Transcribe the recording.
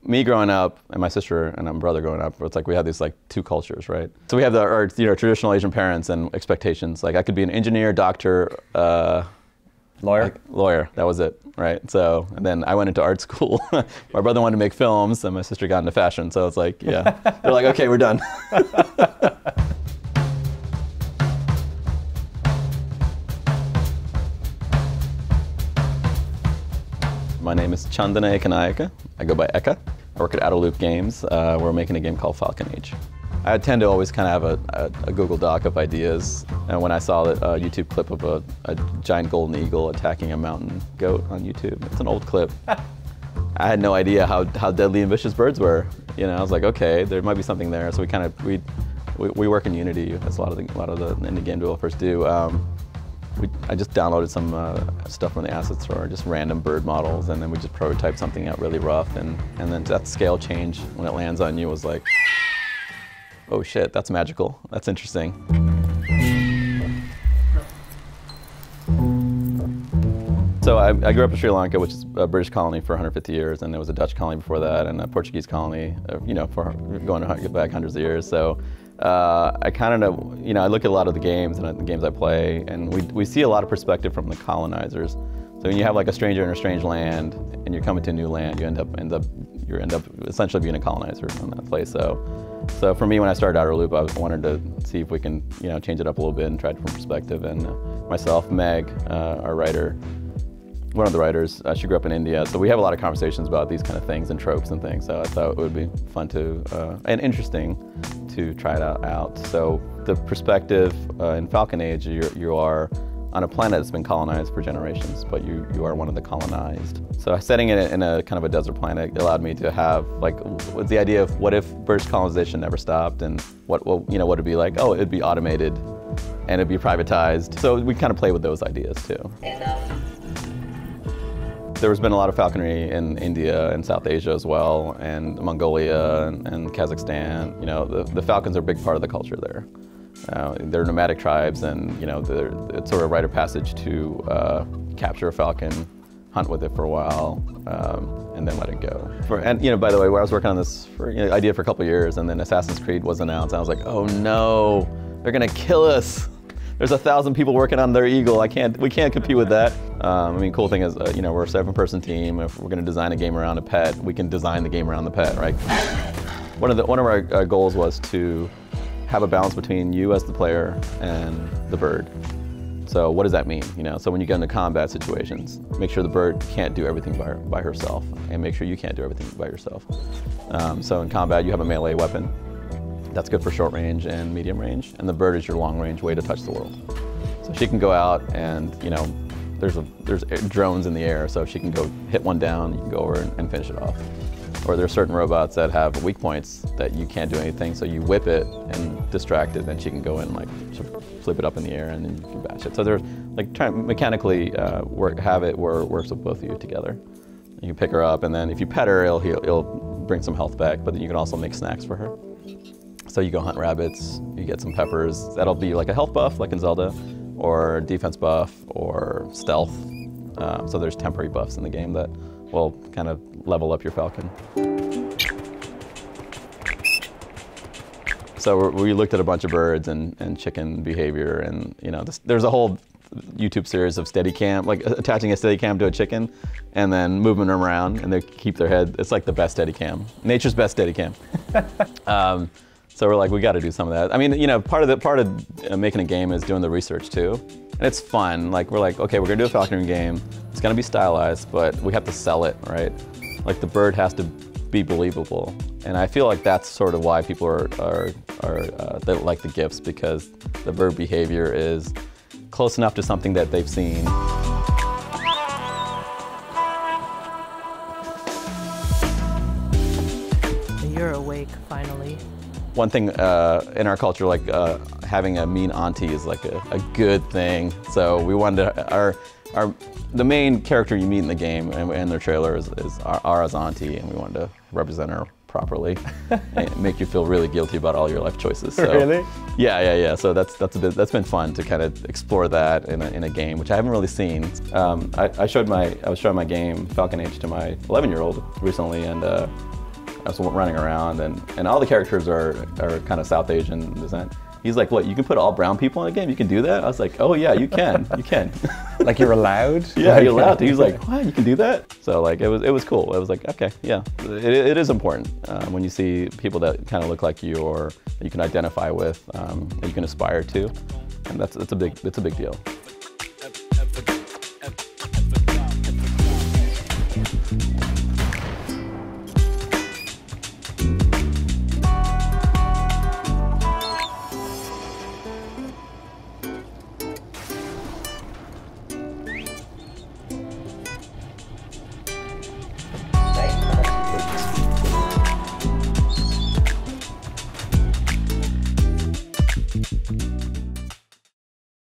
me growing up and my sister and my brother growing up, it's like we had these like two cultures, right? So we have our traditional Asian parents and expectations. Like I could be an engineer, doctor, lawyer. Lawyer. That was it, right? So and then I went into art school. My brother wanted to make films, and my sister got into fashion. So it's like, yeah, they're like, okay, we're done. My name is Chandana Ekanayake. I go by Eka. I work at Outer Loop Games. We're making a game called Falcon Age. I tend to always kind of have a Google Doc of ideas. And when I saw that YouTube clip of a giant golden eagle attacking a mountain goat on YouTube, it's an old clip. I had no idea how deadly and vicious birds were. You know, I was like, okay, there might be something there. So we work in Unity, as a lot of the indie game developers do. I just downloaded some stuff from the asset store, just random bird models, and then we just prototyped something out really rough, and then that scale change when it lands on you was like, oh shit, that's magical, that's interesting. So I grew up in Sri Lanka, which is a British colony for 150 years, and there was a Dutch colony before that, and a Portuguese colony, you know, for going back hundreds of years. So I kind of know, you know, I look at a lot of the games and the games I play, and we see a lot of perspective from the colonizers. So when you have like a stranger in a strange land, and you're coming to a new land, you end up essentially being a colonizer from that place. So for me, when I started Outer Loop, I wanted to see if we can, you know, change it up a little bit and try a different perspective. And myself, Meg, our writer, one of the writers, she grew up in India, so we have a lot of conversations about these kind of things and tropes and things, so I thought it would be fun to, and interesting to try it out. So the perspective in Falcon Age, you are on a planet that's been colonized for generations, but you are one of the colonized. So setting it in a kind of a desert planet allowed me to have, like, the idea of what if British colonization never stopped, and what it'd be like. Oh, it'd be automated, and it'd be privatized. So we kind of play with those ideas too. There's been a lot of falconry in India and South Asia as well, and Mongolia and Kazakhstan. You know, the falcons are a big part of the culture there. They're nomadic tribes, and you know, it's sort of a rite of passage to capture a falcon, hunt with it for a while, and then let it go. And you know, by the way, I was working on this idea for a couple of years, and then Assassin's Creed was announced, and I was like, oh no, they're gonna kill us. There's 1,000 people working on their eagle. We can't compete with that. I mean, cool thing is, you know, we're a 7-person team. If we're going to design a game around a pet, we can design the game around the pet, right? One of our goals was to have a balance between you as the player and the bird. So what does that mean? You know, so when you get into combat situations, make sure the bird can't do everything by herself, and make sure you can't do everything by yourself. So in combat, you have a melee weapon. That's good for short range and medium range, and the bird is your long range way to touch the world. So she can go out, and you know, there's drones in the air, so if she can go hit one down, you can go over and finish it off. Or there are certain robots that have weak points that you can't do anything, so you whip it and distract it, and she can go in, like, flip it up in the air, and then you can bash it. So there's like trying to mechanically have it where it works with both of you together. You can pick her up, and then if you pet her, it'll bring some health back, but then you can also make snacks for her. So you go hunt rabbits, you get some peppers. That'll be like a health buff, like in Zelda, or defense buff, or stealth. So there's temporary buffs in the game that will kind of level up your falcon. So we looked at a bunch of birds and chicken behavior, and you know, there's a whole YouTube series of Steadicam, like attaching a Steadicam to a chicken and then moving them around, and they keep their head. It's like the best Steadicam, nature's best Steadicam. So we're like, we got to do some of that. I mean, you know, part of making a game is doing the research too, and it's fun. Like we're like, okay, we're gonna do a falconry game. It's gonna be stylized, but we have to sell it, right? Like the bird has to be believable, and I feel like that's sort of why people they like the GIFs, because the bird behavior is close enough to something that they've seen. You're awake finally. One thing in our culture, like having a mean auntie is like a good thing. So we wanted to, the main character you meet in the game and their trailer is Ara's auntie, and we wanted to represent her properly and make you feel really guilty about all your life choices. So, really? Yeah. So that's been fun to kind of explore that in a game, which I haven't really seen. I was showing my game Falcon Age to my 11-year-old recently, and I was running around, and all the characters are kind of South Asian descent. He's like, what, you can put all brown people in a game? You can do that? I was like, oh yeah, you can, you can. Like you're allowed? Yeah, you're allowed to. He was like, what, you can do that? So like, it was cool. It was like, okay, yeah. It is important when you see people that kind of look like you or that you can identify with, that you can aspire to. And it's a big deal.